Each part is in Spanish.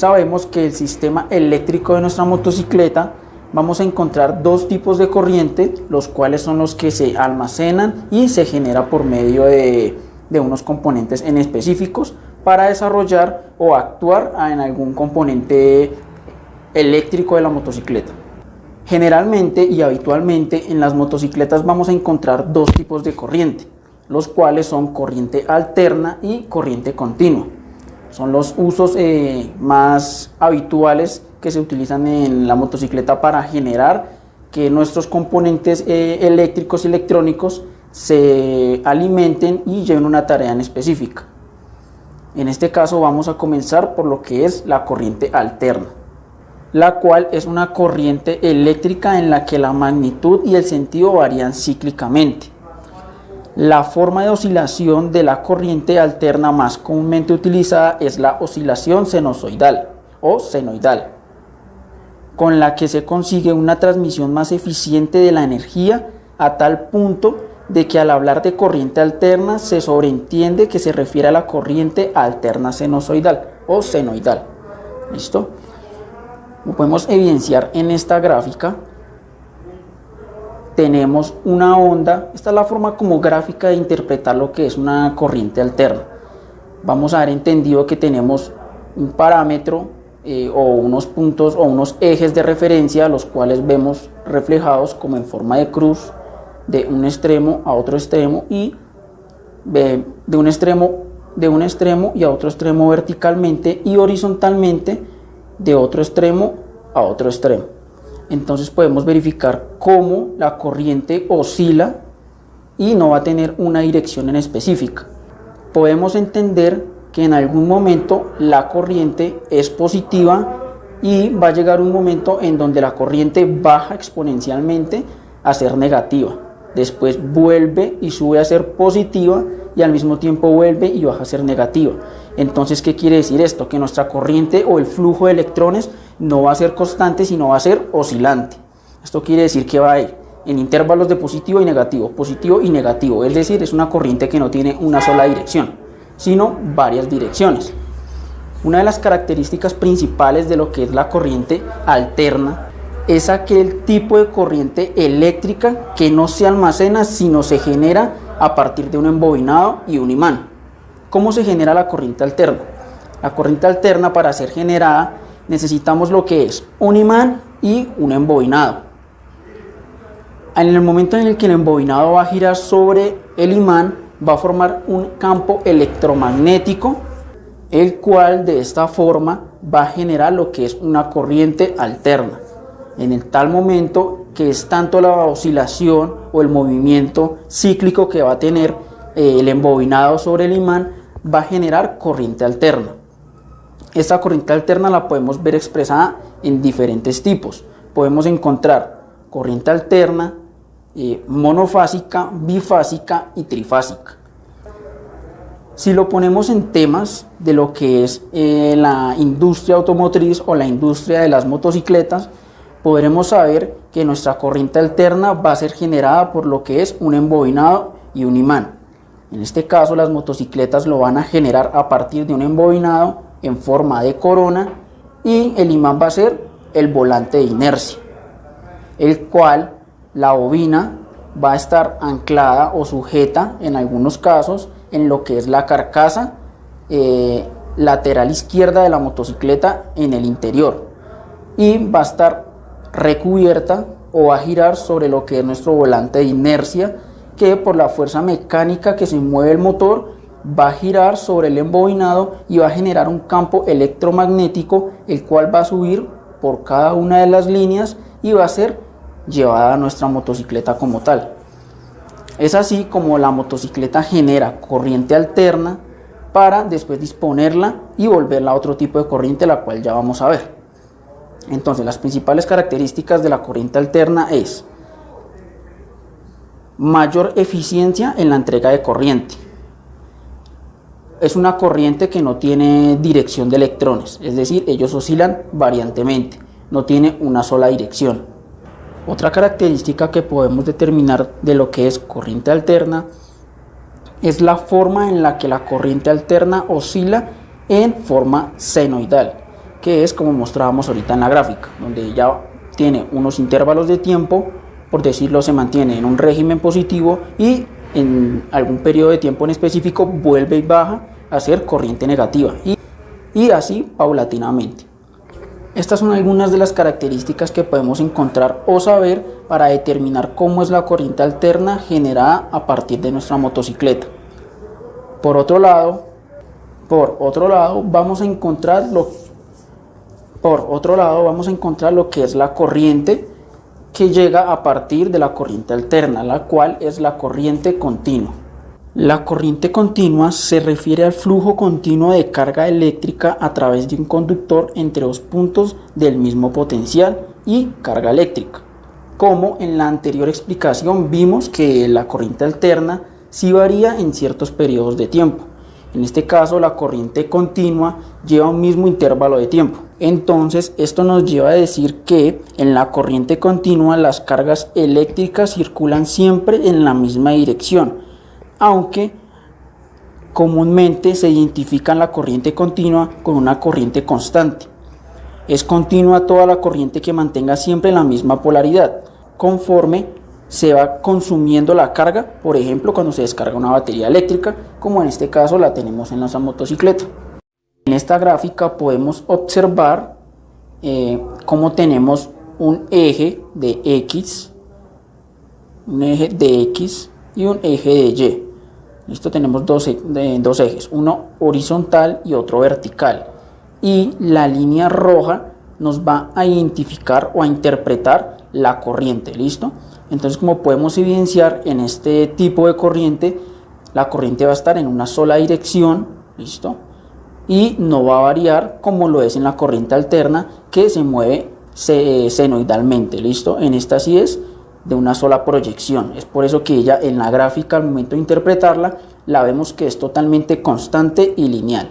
sabemos que el sistema eléctrico de nuestra motocicleta vamos a encontrar dos tipos de corriente, los cuales son los que se almacenan y se genera por medio de unos componentes en específicos para desarrollar o actuar en algún componente eléctrico de la motocicleta. Generalmente y habitualmente en las motocicletas vamos a encontrar dos tipos de corriente, los cuales son corriente alterna y corriente continua. Son los usos más habituales que se utilizan en la motocicleta para generar que nuestros componentes eléctricos y electrónicos se alimenten y lleven una tarea en específica. En este caso vamos a comenzar por lo que es la corriente alterna, la cual es una corriente eléctrica en la que la magnitud y el sentido varían cíclicamente. La forma de oscilación de la corriente alterna más comúnmente utilizada es la oscilación sinusoidal o senoidal, con la que se consigue una transmisión más eficiente de la energía a tal punto de que al hablar de corriente alterna se sobreentiende que se refiere a la corriente alterna sinusoidal o senoidal. ¿Listo? Como podemos evidenciar en esta gráfica, tenemos una onda. Esta es la forma como gráfica de interpretar lo que es una corriente alterna. Vamos a haber entendido que tenemos un parámetro o unos puntos o unos ejes de referencia, los cuales vemos reflejados como en forma de cruz de un extremo a otro extremo y de un extremo y a otro extremo verticalmente y horizontalmente de otro extremo a otro extremo. Entonces podemos verificar cómo la corriente oscila y no va a tener una dirección en específica. Podemos entender que en algún momento la corriente es positiva y va a llegar un momento en donde la corriente baja exponencialmente a ser negativa. Después vuelve y sube a ser positiva y al mismo tiempo vuelve y baja a ser negativa. Entonces, ¿qué quiere decir esto? Que nuestra corriente o el flujo de electrones no va a ser constante, sino va a ser oscilante. Esto quiere decir que va a ir en intervalos de positivo y negativo, es decir, es una corriente que no tiene una sola dirección, sino varias direcciones. Una de las características principales de lo que es la corriente alterna es aquel tipo de corriente eléctrica que no se almacena, sino se genera a partir de un embobinado y un imán. ¿Cómo se genera la corriente alterna? La corriente alterna, para ser generada, necesitamos lo que es un imán y un embobinado. En el momento en el que el embobinado va a girar sobre el imán, va a formar un campo electromagnético, el cual de esta forma va a generar lo que es una corriente alterna. En el tal momento que es tanto la oscilación o el movimiento cíclico que va a tener el embobinado sobre el imán, va a generar corriente alterna. Esta corriente alterna la podemos ver expresada en diferentes tipos. Podemos encontrar corriente alterna monofásica, bifásica y trifásica. Si lo ponemos en temas de lo que es la industria automotriz o la industria de las motocicletas, podremos saber que nuestra corriente alterna va a ser generada por lo que es un embobinado y un imán. En este caso, las motocicletas lo van a generar a partir de un embobinado en forma de corona y el imán va a ser el volante de inercia, el cual la bobina va a estar anclada o sujeta en algunos casos en lo que es la carcasa lateral izquierda de la motocicleta en el interior y va a estar recubierta o va a girar sobre lo que es nuestro volante de inercia, que por la fuerza mecánica que se mueve el motor va a girar sobre el embobinado y va a generar un campo electromagnético, el cual va a subir por cada una de las líneas y va a ser llevada a nuestra motocicleta como tal. Es así como la motocicleta genera corriente alterna para después disponerla y volverla a otro tipo de corriente, la cual ya vamos a ver. Entonces, las principales características de la corriente alterna es mayor eficiencia en la entrega de corriente. Es una corriente que no tiene dirección de electrones, es decir, ellos oscilan variantemente, no tiene una sola dirección. Otra característica que podemos determinar de lo que es corriente alterna es la forma en la que la corriente alterna oscila en forma senoidal. que es como mostrábamos ahorita en la gráfica, donde ya tiene unos intervalos de tiempo, por decirlo, se mantiene en un régimen positivo y en algún periodo de tiempo en específico vuelve y baja a ser corriente negativa y así paulatinamente. Estas son algunas de las características que podemos encontrar o saber para determinar cómo es la corriente alterna generada a partir de nuestra motocicleta. Por otro lado, vamos a encontrar lo que es la corriente que llega a partir de la corriente alterna, la cual es la corriente continua. La corriente continua se refiere al flujo continuo de carga eléctrica a través de un conductor entre dos puntos del mismo potencial y carga eléctrica. Como en la anterior explicación vimos que la corriente alterna sí varía en ciertos periodos de tiempo. En este caso, la corriente continua lleva un mismo intervalo de tiempo. Entonces, esto nos lleva a decir que en la corriente continua las cargas eléctricas circulan siempre en la misma dirección, aunque comúnmente se identifica la corriente continua con una corriente constante. Es continua toda la corriente que mantenga siempre la misma polaridad, conforme se va consumiendo la carga, por ejemplo cuando se descarga una batería eléctrica, como en este caso la tenemos en nuestra motocicleta. En esta gráfica podemos observar cómo tenemos un eje de X y un eje de Y. Listo, tenemos dos ejes, uno horizontal y otro vertical, y la línea roja nos va a identificar o a interpretar la corriente. Listo. Entonces, como podemos evidenciar, en este tipo de corriente, la corriente va a estar en una sola dirección, listo, y no va a variar como lo es en la corriente alterna, que se mueve senoidalmente, listo. En esta sí es de una sola proyección. Es por eso que ella en la gráfica, al momento de interpretarla, la vemos que es totalmente constante y lineal.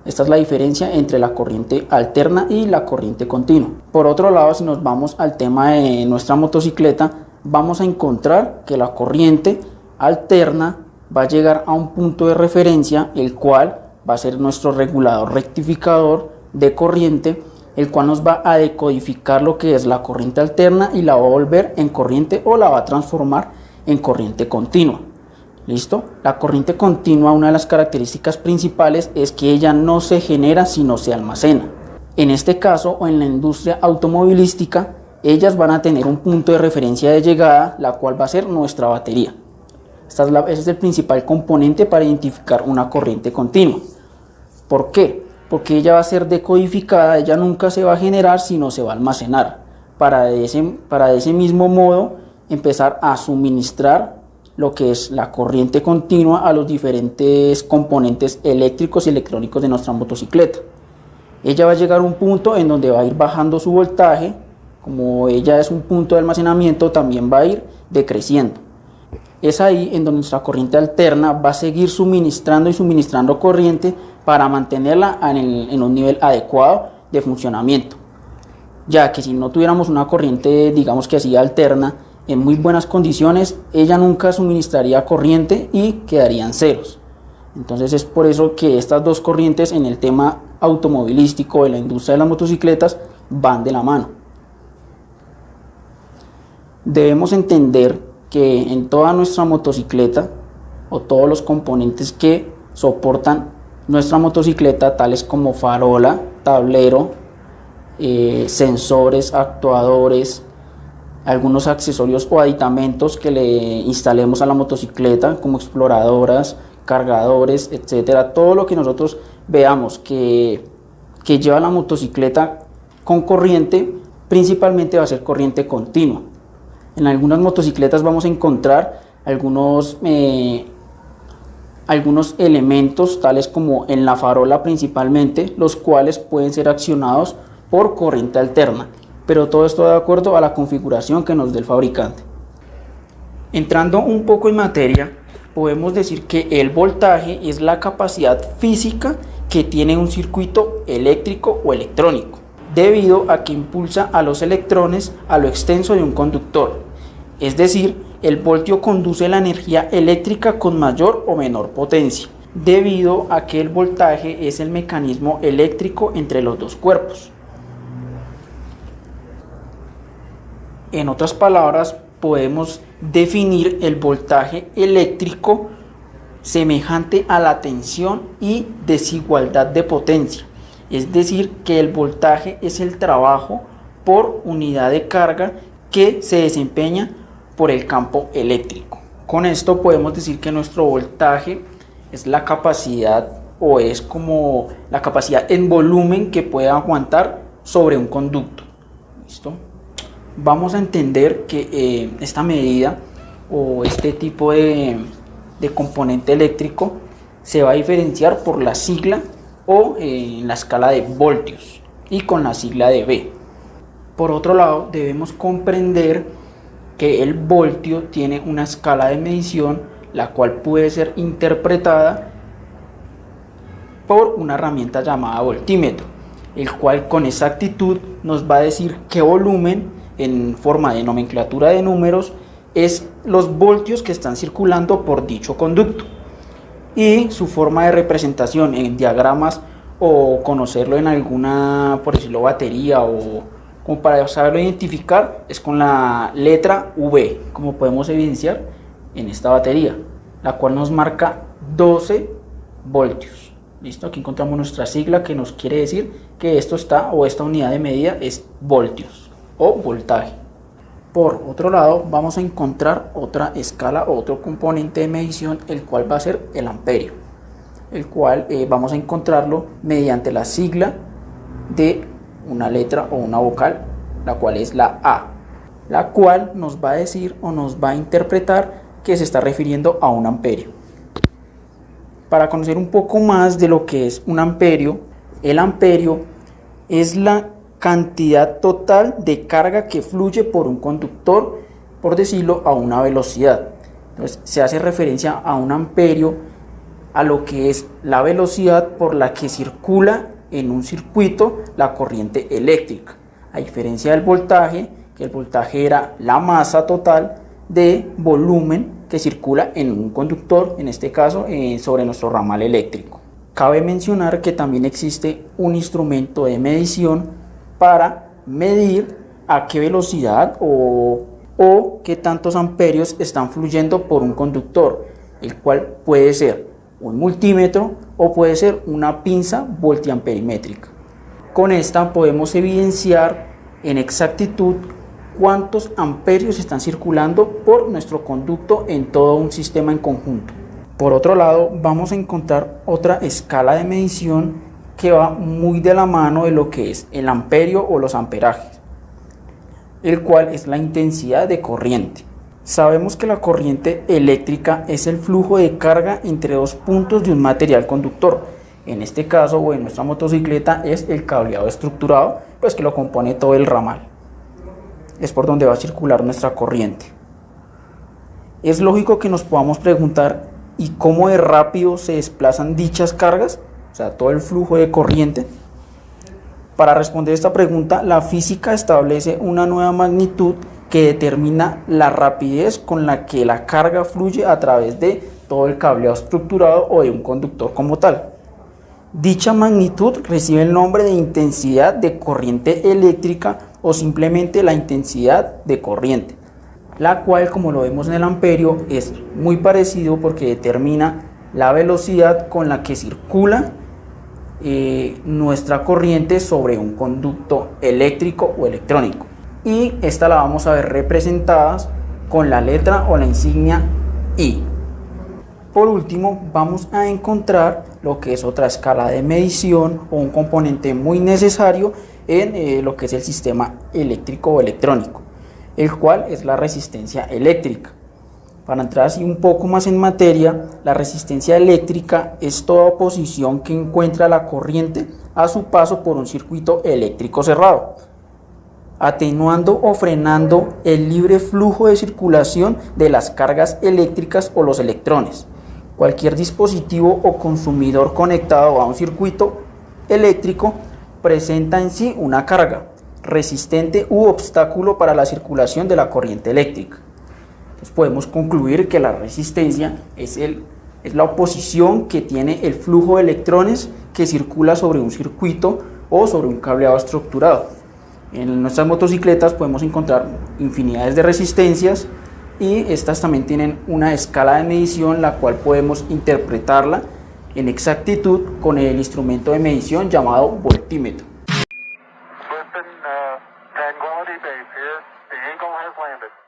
Esta es la diferencia entre la corriente alterna y la corriente continua. Por otro lado, si nos vamos al tema de nuestra motocicleta, vamos a encontrar que la corriente alterna va a llegar a un punto de referencia, el cual va a ser nuestro regulador rectificador de corriente, el cual nos va a decodificar lo que es la corriente alterna y la va a volver en corriente o la va a transformar en corriente continua. ¿Listo? La corriente continua, una de las características principales es que ella no se genera sino se almacena. En este caso, o en la industria automovilística, ellas van a tener un punto de referencia de llegada, la cual va a ser nuestra batería. Ese es el principal componente para identificar una corriente continua. ¿Por qué? Porque ella va a ser decodificada, ella nunca se va a generar sino se va a almacenar, para de ese mismo modo empezar a suministrar lo que es la corriente continua a los diferentes componentes eléctricos y electrónicos de nuestra motocicleta. Ella va a llegar a un punto en donde va a ir bajando su voltaje. Como ella es un punto de almacenamiento, también va a ir decreciendo. Es ahí en donde nuestra corriente alterna va a seguir suministrando corriente para mantenerla en un nivel adecuado de funcionamiento. Ya que si no tuviéramos una corriente, digamos que así alterna, en muy buenas condiciones, ella nunca suministraría corriente y quedarían ceros. Entonces es por eso que estas dos corrientes en el tema automovilístico de la industria de las motocicletas van de la mano. Debemos entender que en toda nuestra motocicleta, o todos los componentes que soportan nuestra motocicleta, tales como farola, tablero, sensores, actuadores, algunos accesorios o aditamentos que le instalemos a la motocicleta, como exploradoras, cargadores, etcétera, todo lo que nosotros veamos que lleva la motocicleta con corriente, principalmente va a ser corriente continua. En algunas motocicletas vamos a encontrar algunos elementos, tales como en la farola principalmente, los cuales pueden ser accionados por corriente alterna, pero todo esto de acuerdo a la configuración que nos dé el fabricante. Entrando un poco en materia, podemos decir que el voltaje es la capacidad física que tiene un circuito eléctrico o electrónico, debido a que impulsa a los electrones a lo extenso de un conductor. Es decir, el voltio conduce la energía eléctrica con mayor o menor potencia, debido a que el voltaje es el mecanismo eléctrico entre los dos cuerpos. En otras palabras, podemos definir el voltaje eléctrico semejante a la tensión y desigualdad de potencia. Es decir, que el voltaje es el trabajo por unidad de carga que se desempeña por el campo eléctrico. Con esto podemos decir que nuestro voltaje es la capacidad o es como la capacidad en volumen que puede aguantar sobre un conducto. ¿Listo? Vamos a entender que esta medida o este tipo de componente eléctrico se va a diferenciar por la sigla o en la escala de voltios y con la sigla de V. Por otro lado, debemos comprender que el voltio tiene una escala de medición la cual puede ser interpretada por una herramienta llamada voltímetro, el cual con exactitud nos va a decir qué volumen en forma de nomenclatura de números es los voltios que están circulando por dicho conducto, y su forma de representación en diagramas o conocerlo en alguna, por decirlo, batería o como para saberlo identificar es con la letra V, como podemos evidenciar en esta batería, la cual nos marca 12 voltios. Listo, aquí encontramos nuestra sigla que nos quiere decir que esto está o esta unidad de medida es voltios o voltaje. Por otro lado, vamos a encontrar otra escala, otro componente de medición, el cual va a ser el amperio, el cual vamos a encontrarlo mediante la sigla de una letra o una vocal, la cual es la A, la cual nos va a decir o nos va a interpretar que se está refiriendo a un amperio. Para conocer un poco más de lo que es un amperio, el amperio es la cantidad total de carga que fluye por un conductor, por decirlo, a una velocidad. Entonces se hace referencia a un amperio a lo que es la velocidad por la que circula en un circuito la corriente eléctrica, a diferencia del voltaje, que el voltaje era la masa total de volumen que circula en un conductor, en este caso sobre nuestro ramal eléctrico. Cabe mencionar que también existe un instrumento de medición para medir a qué velocidad o qué tantos amperios están fluyendo por un conductor, el cual puede ser un multímetro o puede ser una pinza voltiamperimétrica. Con esta podemos evidenciar en exactitud cuántos amperios están circulando por nuestro conducto en todo un sistema en conjunto. Por otro lado, vamos a encontrar otra escala de medición que va muy de la mano de lo que es el amperio o los amperajes, el cual es la intensidad de corriente. Sabemos que la corriente eléctrica es el flujo de carga entre dos puntos de un material conductor. En este caso o en nuestra motocicleta es el cableado estructurado, pues que lo compone todo el ramal. Es por donde va a circular nuestra corriente. Es lógico que nos podamos preguntar ¿y cómo de rápido se desplazan dichas cargas? O sea, todo el flujo de corriente. Para responder esta pregunta, la física establece una nueva magnitud que determina la rapidez con la que la carga fluye a través de todo el cableado estructurado o de un conductor como tal. Dicha magnitud recibe el nombre de intensidad de corriente eléctrica o simplemente la intensidad de corriente, la cual, como lo vemos en el amperio, es muy parecido porque determina la velocidad con la que circula nuestra corriente sobre un conducto eléctrico o electrónico, y esta la vamos a ver representadas con la letra o la insignia I. Por último, vamos a encontrar lo que es otra escala de medición o un componente muy necesario en lo que es el sistema eléctrico o electrónico, el cual es la resistencia eléctrica. Para entrar así un poco más en materia, la resistencia eléctrica es toda oposición que encuentra la corriente a su paso por un circuito eléctrico cerrado, atenuando o frenando el libre flujo de circulación de las cargas eléctricas o los electrones. Cualquier dispositivo o consumidor conectado a un circuito eléctrico presenta en sí una carga resistente u obstáculo para la circulación de la corriente eléctrica. Entonces podemos concluir que la resistencia es la oposición que tiene el flujo de electrones que circula sobre un circuito o sobre un cableado estructurado. En nuestras motocicletas podemos encontrar infinidades de resistencias y estas también tienen una escala de medición la cual podemos interpretarla en exactitud con el instrumento de medición llamado voltímetro. Tranquility Base here. The Eagle has landed.